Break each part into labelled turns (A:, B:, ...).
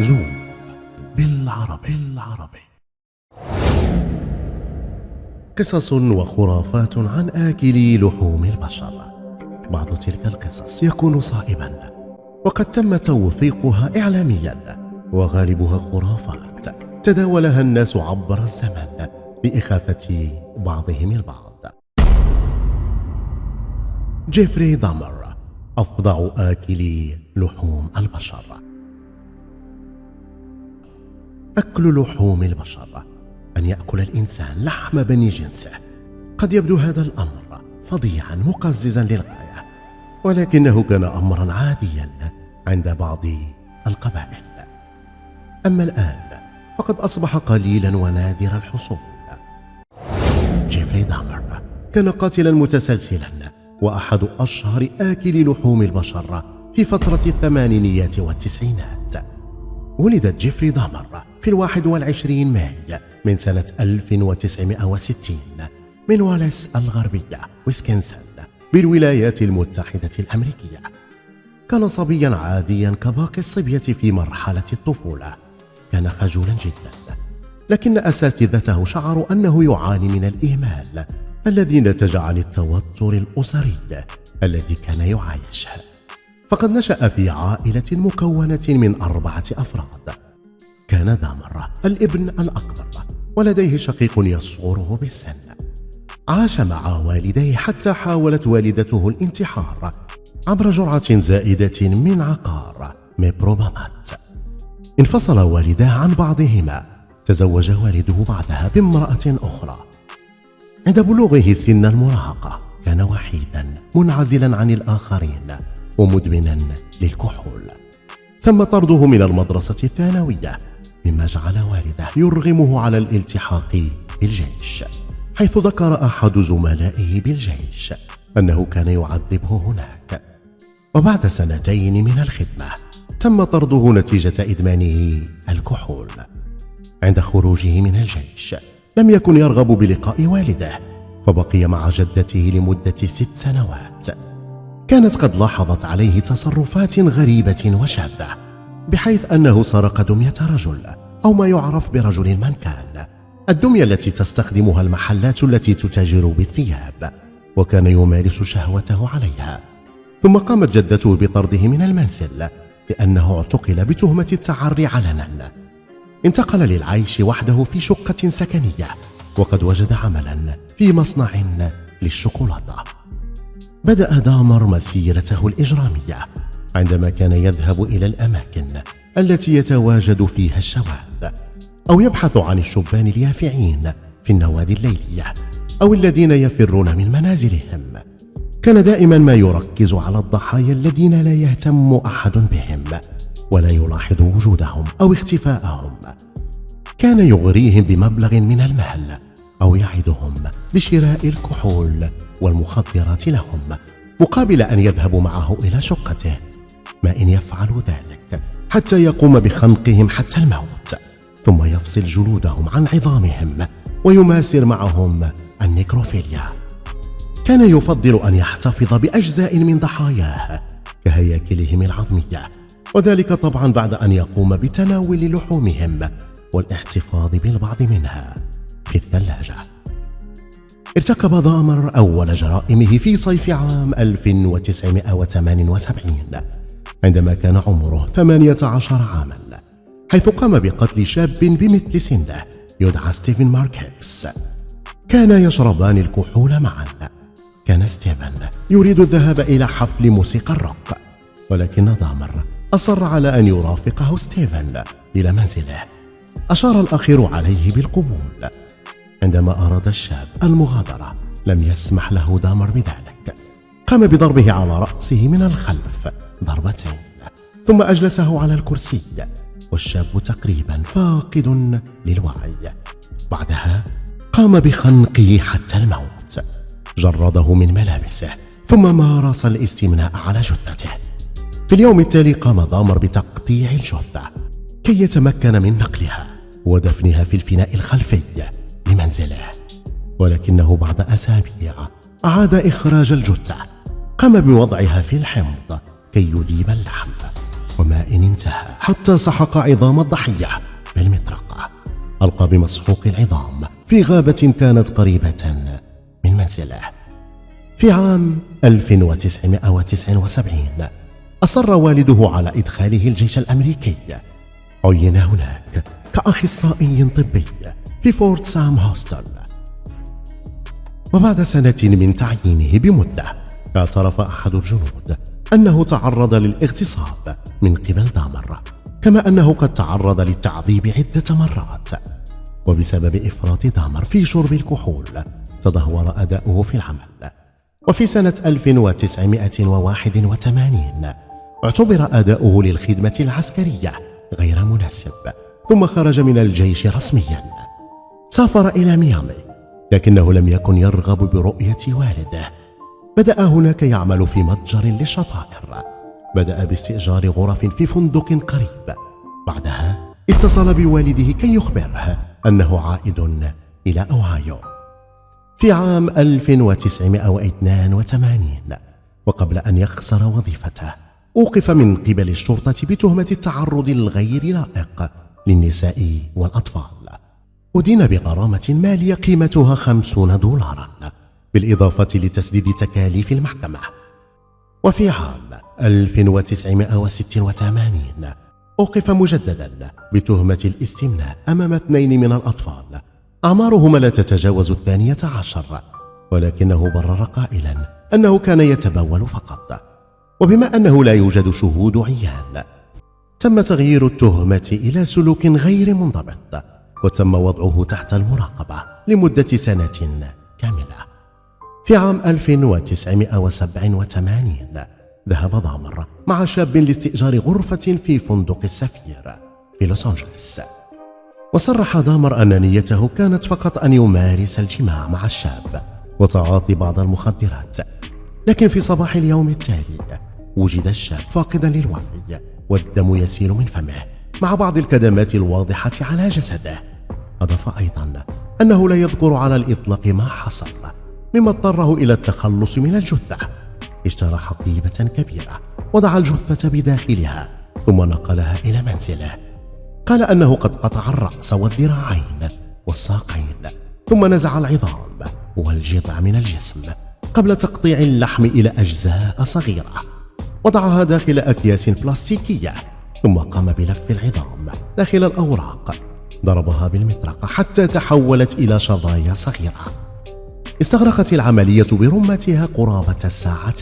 A: زوم بالعربي. قصص وخرافات عن آكلي لحوم البشر. بعض تلك القصص يكون صائبا، وقد تم توثيقها إعلاميا، وغالبها خرافات تداولها الناس عبر الزمن لإخافة بعضهم البعض. جيفري دامر، أفظع آكلي لحوم البشر. أكل لحوم البشر، أن يأكل الإنسان لحم بني جنسه. قد يبدو هذا الأمر فظيعا مقززا للغاية، ولكنه كان أمرا عاديا عند بعض القبائل. أما الآن فقد أصبح قليلا ونادر الحصول. جيفري دامر كان قاتلا متسلسلا، وأحد أشهر آكلي لحوم البشر في فترة الثمانينيات والتسعينات. ولد جيفري دامر في 21 ماي من سنة 1960 من واليس الغربية ويسكنسن بالولايات المتحدة الأمريكية. كان صبيا عاديا كباقي الصبية في مرحلة الطفولة. كان خجولا جدا، لكن أساتذته شعروا أنه يعاني من الإهمال الذي نتج عن التوتر الأسري الذي كان يعايشه. فقد نشأ في عائلة مكونة من 4 أفراد. كان دامر الابن الأكبر، ولديه شقيق يصغره بالسن. عاش مع والديه حتى حاولت والدته الانتحار عبر جرعة زائدة من عقار ميبروبامات. انفصل والداه عن بعضهما. تزوج والده بعدها بامرأة أخرى. عند بلوغه سن المراهقة كان وحيدا منعزلا عن الآخرين ومدمنا للكحول. تم طرده من المدرسة الثانوية، مما جعل والده يرغمه على الالتحاق بالجيش، حيث ذكر أحد زملائه بالجيش أنه كان يعذبه هناك. وبعد 2 من الخدمة تم طرده نتيجة إدمانه الكحول. عند خروجه من الجيش لم يكن يرغب بلقاء والده، فبقي مع جدته لمدة 6 سنوات. كانت قد لاحظت عليه تصرفات غريبة وشاذة، بحيث أنه سرق دمية رجل، أو ما يعرف برجل المنكان، الدمية التي تستخدمها المحلات التي تتاجر بالثياب، وكان يمارس شهوته عليها. ثم قامت جدته بطرده من المنزل لأنه اعتقل بتهمة التعري علنا. انتقل للعيش وحده في شقة سكنية، وقد وجد عملا في مصنع للشوكولاتة. بدأ دامر مسيرته الإجرامية عندما كان يذهب إلى الأماكن التي يتواجد فيها الشواذ، أو يبحث عن الشبان اليافعين في النوادي الليلية، أو الذين يفرون من منازلهم. كان دائما ما يركز على الضحايا الذين لا يهتم أحد بهم ولا يلاحظ وجودهم أو اختفاءهم. كان يغريهم بمبلغ من المال، أو يعدهم بشراء الكحول والمخدرات لهم مقابل أن يذهبوا معه إلى شقته، ما إن يفعل ذلك حتى يقوم بخنقهم حتى الموت، ثم يفصل جلودهم عن عظامهم ويماسر معهم النيكروفيليا. كان يفضل أن يحتفظ بأجزاء من ضحاياه كهياكلهم العظمية، وذلك طبعا بعد أن يقوم بتناول لحومهم والاحتفاظ بالبعض منها في الثلاجة. ارتكب دامر أول جرائمه في صيف عام 1978 عندما كان عمره 18 عاما، حيث قام بقتل شاب بمثل سنه يدعى ستيفن ماركيكس. كانا يشربان الكحول معا. كان ستيفن يريد الذهاب إلى حفل موسيقى الروك، ولكن دامر أصر على أن يرافقه ستيفن إلى منزله. أشار الأخير عليه بالقبول. عندما أراد الشاب المغادرة لم يسمح له دامر بذلك. قام بضربه على رأسه من الخلف 2 ضربات، ثم أجلسه على الكرسي والشاب تقريبا فاقد للوعي. بعدها قام بخنقه حتى الموت. جرده من ملابسه ثم مارس الاستمناء على جثته. في اليوم التالي قام دامر بتقطيع الجثة كي يتمكن من نقلها ودفنها في الفناء الخلفي لمنزله، ولكنه بعد أسابيع أعاد إخراج الجثة. قام بوضعها في الحمض كي يذيب اللحم، وماء انتهى حتى سحق عظام الضحية بالمطرقة. ألقى بمسحوق العظام في غابة كانت قريبة من منزله. في عام 1979 أصر والده على إدخاله الجيش الأمريكي. عين هناك كأخصائي طبي في فورت سام هوستل. وبعد سنة من تعيينه بمدة، اعترف أحد الجنود أنه تعرض للاغتصاب من قبل دامر، كما أنه قد تعرض للتعذيب عدة مرات. وبسبب إفراط دامر في شرب الكحول تدهور أداؤه في العمل. وفي سنة 1981 اعتبر أداؤه للخدمة العسكرية غير مناسب، ثم خرج من الجيش رسميا. سافر إلى ميامي، لكنه لم يكن يرغب برؤية والده. بدأ هناك يعمل في متجر للشطائر. بدأ باستئجار غرف في فندق قريب. بعدها اتصل بوالده كي يخبره أنه عائد إلى أوهايو. في عام 1982 وقبل أن يخسر وظيفته، أوقف من قبل الشرطة بتهمة التعرض الغير لائق للنساء والأطفال. أدين بغرامة مالية قيمتها $50، بالإضافة لتسديد تكاليف المحكمة. وفي عام 1986 أوقف مجددا بتهمة الاستمناء أمام 2 من الأطفال أعمارهما لا تتجاوز 12، ولكنه برر قائلا أنه كان يتبول فقط. وبما أنه لا يوجد شهود عيان، تم تغيير التهمة إلى سلوك غير منضبط، وتم وضعه تحت المراقبة لمدة سنة كاملة. في عام 1987 ذهب دامر مع شاب لاستئجار غرفة في فندق السفير في لوس أنجلوس. وصرح دامر أن نيته كانت فقط أن يمارس الجماع مع الشاب وتعاطي بعض المخدرات. لكن في صباح اليوم التالي وجد الشاب فاقدا للوعي والدم يسيل من فمه مع بعض الكدمات الواضحة على جسده. أضاف أيضا أنه لا يذكر على الإطلاق ما حصل، مما اضطره إلى التخلص من الجثة. اشترى حقيبة كبيرة وضع الجثة بداخلها ثم نقلها إلى منزله. قال أنه قد قطع الرأس والذراعين والساقين، ثم نزع العظام والجذع من الجسم قبل تقطيع اللحم إلى أجزاء صغيرة. وضعها داخل أكياس بلاستيكية، ثم قام بلف العظام داخل الأوراق. ضربها بالمطرقة حتى تحولت إلى شظايا صغيرة. استغرقت العملية برمتها قرابة 2 ساعات.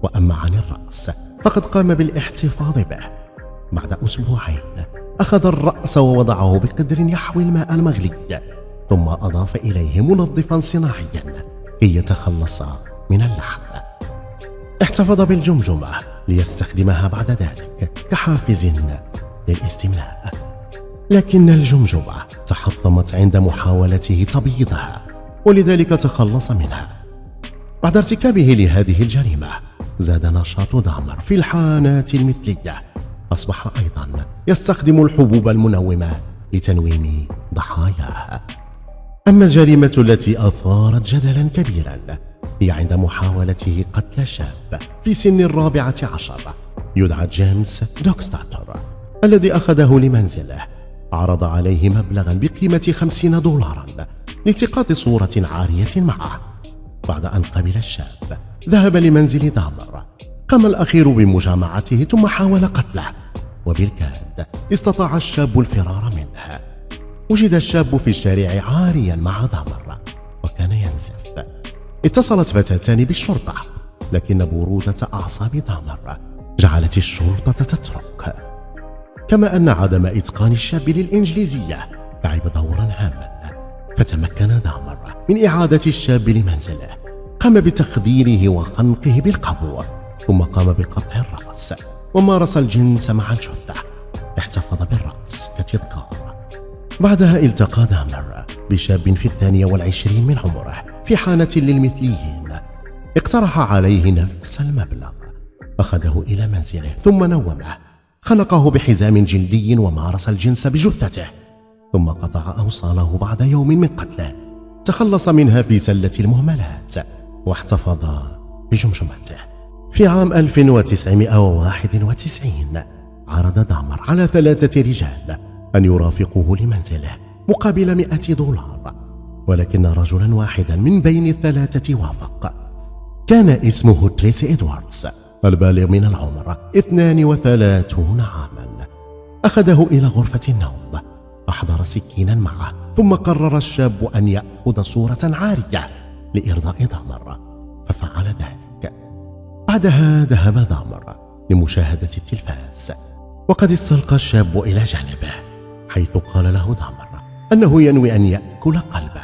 A: وأما عن الرأس فقد قام بالاحتفاظ به. بعد أسبوعين أخذ الرأس ووضعه بقدر يحوي الماء المغلي، ثم أضاف إليه منظفا صناعيا كي يتخلص من اللحم. احتفظ بالجمجمة ليستخدمها بعد ذلك كحافز للاستمناء، لكن الجمجمة تحطمت عند محاولته تبييضها، ولذلك تخلص منها. بعد ارتكابه لهذه الجريمة زاد نشاط دامر في الحانات المثلية. أصبح أيضا يستخدم الحبوب المنومة لتنويم ضحاياه. أما الجريمة التي أثارت جدلا كبيرا هي عند محاولته قتل شاب في سن 14 يدعى جيمس دوكستاتر، الذي أخذه لمنزله. عرض عليه مبلغا بقيمة $50 لالتقاط صورة عارية معه. بعد أن قبل الشاب ذهب لمنزل دامر. قام الأخير بمجامعته ثم حاول قتله، وبالكاد استطاع الشاب الفرار منه. وجد الشاب في الشارع عاريا مع دامر وكان ينزف. اتصلت فتاتان بالشرطة، لكن برودة أعصاب دامر جعلت الشرطة تترك، كما أن عدم إتقان الشاب للإنجليزية لعب دورا هاما. فتمكن دامر من إعادة الشاب لمنزله. قام بتخديره وخنقه بالقبو، ثم قام بقطع الرأس ومارس الجنس مع الجثة. احتفظ بالرأس كتذكار. بعدها التقى دامر بشاب في 22 من عمره في حانة للمثليين. اقترح عليه نفس المبلغ. أخذه إلى منزله ثم نومه. خنقه بحزام جلدي ومارس الجنس بجثته، ثم قطع أوصاله بعد يوم من قتله. تخلص منها في سلة المهملات واحتفظ بجمجمته. في عام 1991 عرض دامر على 3 رجال أن يرافقوه لمنزله مقابل $100، ولكن رجلا واحدا من بين ال3 وافق. كان اسمه تريسي إدواردز، البالغ من العمر 32 عاما. أخذه إلى غرفة النوم، أحضر سكينا معه، ثم قرر الشاب أن يأخذ صورة عارية لإرضاء دامر، ففعل ذلك. بعدها ذهب دامر لمشاهدة التلفاز، وقد استلقى الشاب إلى جانبه، حيث قال له دامر أنه ينوي أن يأكل قلبه.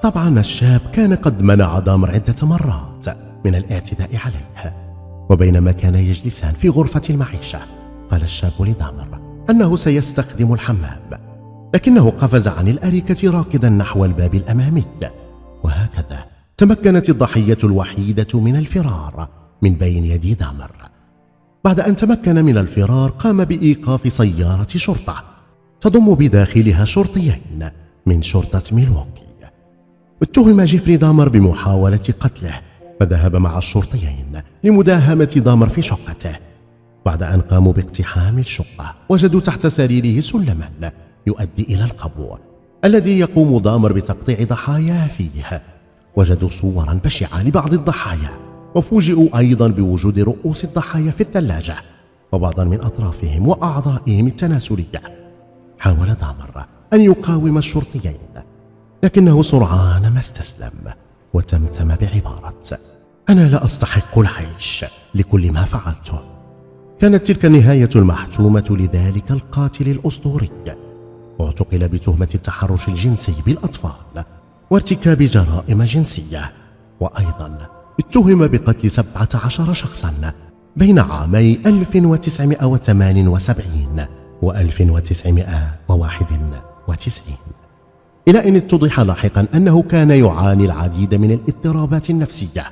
A: طبعا الشاب كان قد منع دامر عدة مرات من الاعتداء عليه. وبينما كان يجلسان في غرفة المعيشة، قال الشاب لدامر أنه سيستخدم الحمام، لكنه قفز عن الأريكة راكدا نحو الباب الأمامي، وهكذا تمكنت الضحية الوحيدة من الفرار من بين يدي دامر. بعد أن تمكن من الفرار، قام بإيقاف سيارة شرطة تضم بداخلها شرطيين من شرطة ميلواكي. اتهم جيفري دامر بمحاولة قتله، فذهب مع الشرطيين لمداهمة دامر في شقته. بعد أن قاموا باقتحام الشقة، وجدوا تحت سريره سلما يؤدي إلى القبو الذي يقوم دامر بتقطيع ضحاياه فيه. وجدوا صورا بشعة لبعض الضحايا، وفوجئوا أيضا بوجود رؤوس الضحايا في الثلاجة وبعضا من أطرافهم وأعضائهم التناسلية. حاول دامر أن يقاوم الشرطيين، لكنه سرعان ما استسلم وتمتم بعبارة: أنا لا أستحق العيش لكل ما فعلته. كانت تلك النهاية المحتومة لذلك القاتل الأسطوري. اعتقل بتهمة التحرش الجنسي بالأطفال وارتكاب جرائم جنسية، وأيضا اتهم بقتل 17 شخصا بين عامي 1978 و 1991، إلى أن اتضح لاحقا أنه كان يعاني العديد من الاضطرابات النفسية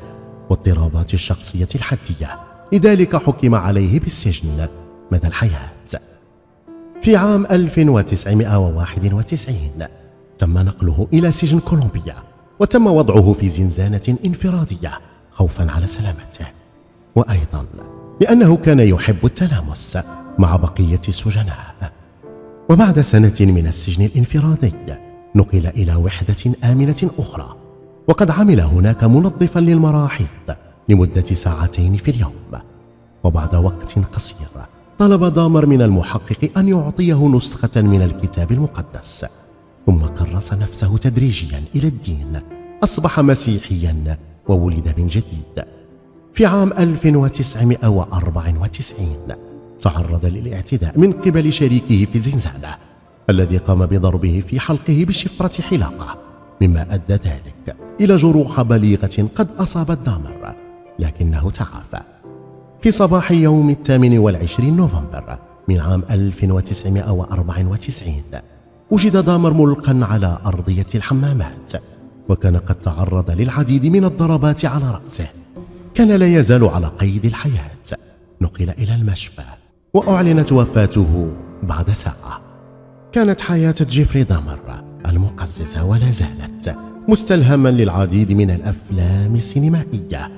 A: واضطرابات الشخصية الحدية، لذلك حكم عليه بالسجن مدى الحياة. في عام 1991 تم نقله إلى سجن كولومبيا، وتم وضعه في زنزانة انفرادية خوفا على سلامته، وأيضا لأنه كان يحب التلامس مع بقية السجناء. وبعد سنة من السجن الانفرادي نقل إلى وحدة آمنة أخرى، وقد عمل هناك منظفا للمراحيض لمدة 2 ساعات في اليوم. وبعد وقت قصير طلب دامر من المحقق أن يعطيه نسخة من الكتاب المقدس، ثم كرس نفسه تدريجيا إلى الدين، أصبح مسيحيا وولد من جديد. في عام 1994 تعرض للاعتداء من قبل شريكه في الزنزانة، الذي قام بضربه في حلقه بشفرة حلاقة، مما أدى ذلك إلى جروح بليغة قد أصابت دامر، لكنه تعافى. في صباح يوم 28 نوفمبر من عام 1994 وجد دامر ملقا على أرضية الحمامات، وكان قد تعرض للعديد من الضربات على رأسه. كان لا يزال على قيد الحياة. نقل إلى المشفى وأعلنت وفاته بعد ساعة. كانت حياة جيفري دامر المقززة ولا زالت مستلهما للعديد من الأفلام السينمائية،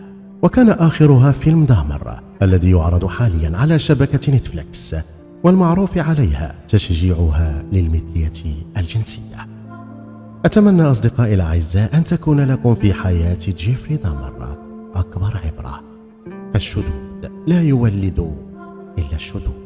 A: وكان آخرها فيلم دامر الذي يعرض حاليا على شبكة نتفليكس، والمعروف عليها تشجيعها للمثلية الجنسية. أتمنى أصدقائي الأعزاء أن تكون لكم في حياة جيفري دامر أكبر عبرة، فالشذوذ لا يولد إلا الشذوذ.